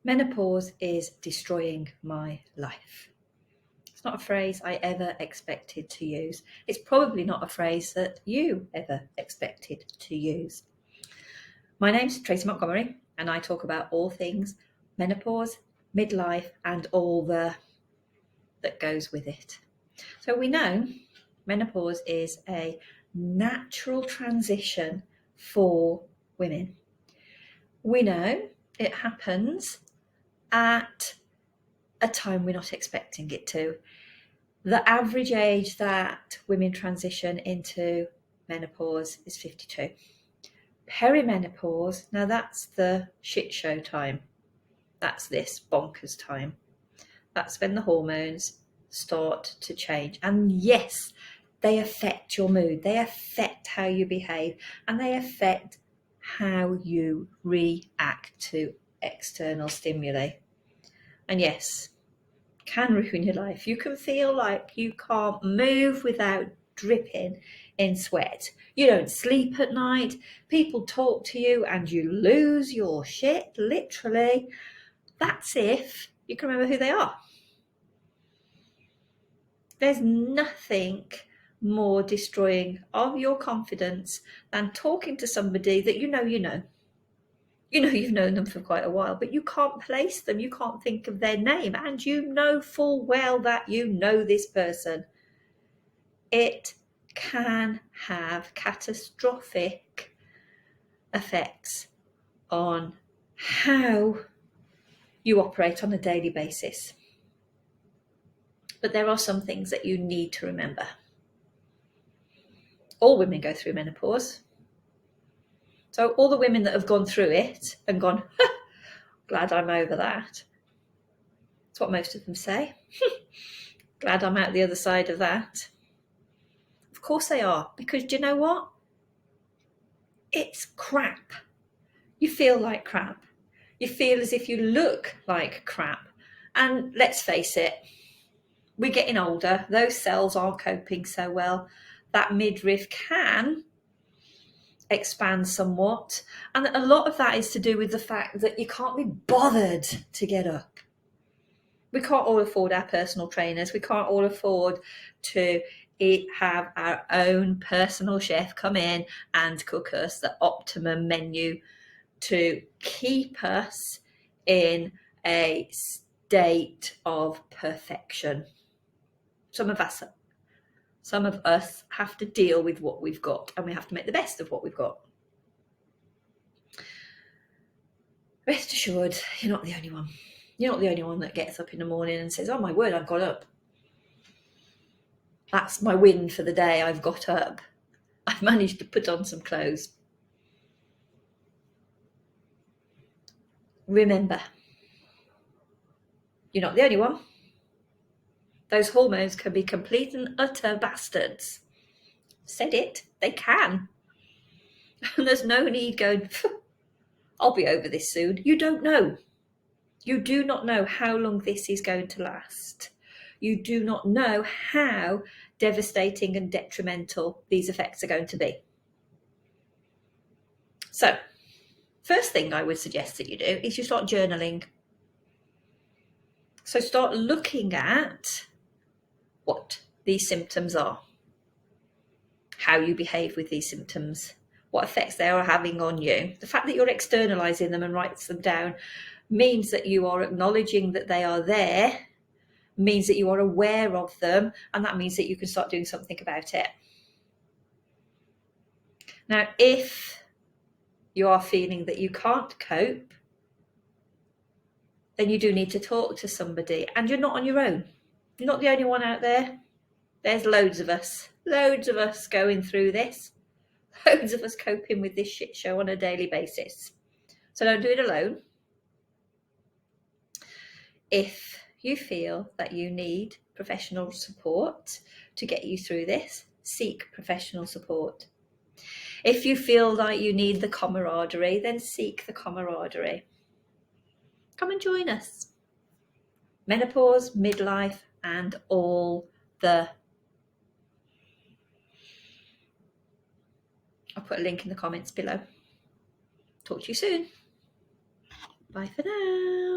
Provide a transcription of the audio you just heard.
Menopause is destroying my life. It's not a phrase I ever expected to use. It's probably not a phrase that you ever expected to use. My name's Tracy Montgomery, and I talk about all things menopause, midlife, and all that goes with it. So we know menopause is a natural transition for women. We know it happens at a time we're not expecting it to. The average age that women transition into menopause is 52. Perimenopause, now that's the shit show time. That's this bonkers time. That's when the hormones start to change. And yes, they affect your mood. They affect how you behave, and they affect how you react to external stimuli. And yes, can ruin your life. You can feel like you can't move without dripping in sweat. You don't sleep at night. People talk to you and you lose your shit, literally. That's if you can remember who they are. There's nothing more destroying of your confidence than talking to somebody that you know. You've known them for quite a while, but you can't place them. You can't think of their name, and you know full well that you know this person. It can have catastrophic effects on how you operate on a daily basis. But there are some things that you need to remember. All women go through menopause. So all the women that have gone through it and gone, glad I'm over that. That's what most of them say. Glad I'm out the other side of that. Of course they are, because do you know what? It's crap. You feel like crap. You feel as if you look like crap. And let's face it, we're getting older. Those cells aren't coping so well. That midriff can expand somewhat. And a lot of that is to do with the fact that you can't be bothered to get up. We can't all afford our personal trainers. We can't all afford to have our own personal chef come in and cook us the optimum menu to keep us in a state of perfection. Some of us have to deal with what we've got, and we have to make the best of what we've got. Rest assured, you're not the only one. You're not the only one that gets up in the morning and says, oh my word, I've got up. That's my win for the day. I've got up. I've managed to put on some clothes. Remember, you're not the only one. Those hormones can be complete and utter bastards. Said it, they can. And there's no need going, I'll be over this soon. You don't know. You do not know how long this is going to last. You do not know how devastating and detrimental these effects are going to be. So, first thing I would suggest that you do is you start journaling. So start looking at what these symptoms are, how you behave with these symptoms, what effects they are having on you. The fact that you're externalizing them and writes them down means that you are acknowledging that they are there, means that you are aware of them, and that means that you can start doing something about it. Now, if you are feeling that you can't cope, then you do need to talk to somebody, and you're not on your own. You're not the only one out there. There's loads of us going through this, loads of us coping with this shit show on a daily basis. So don't do it alone. If you feel that you need professional support to get you through this, seek professional support. If you feel like you need the camaraderie, then seek the camaraderie. Come and join us. Menopause, midlife, and all the... I'll put a link in the comments below. Talk to you soon. Bye for now.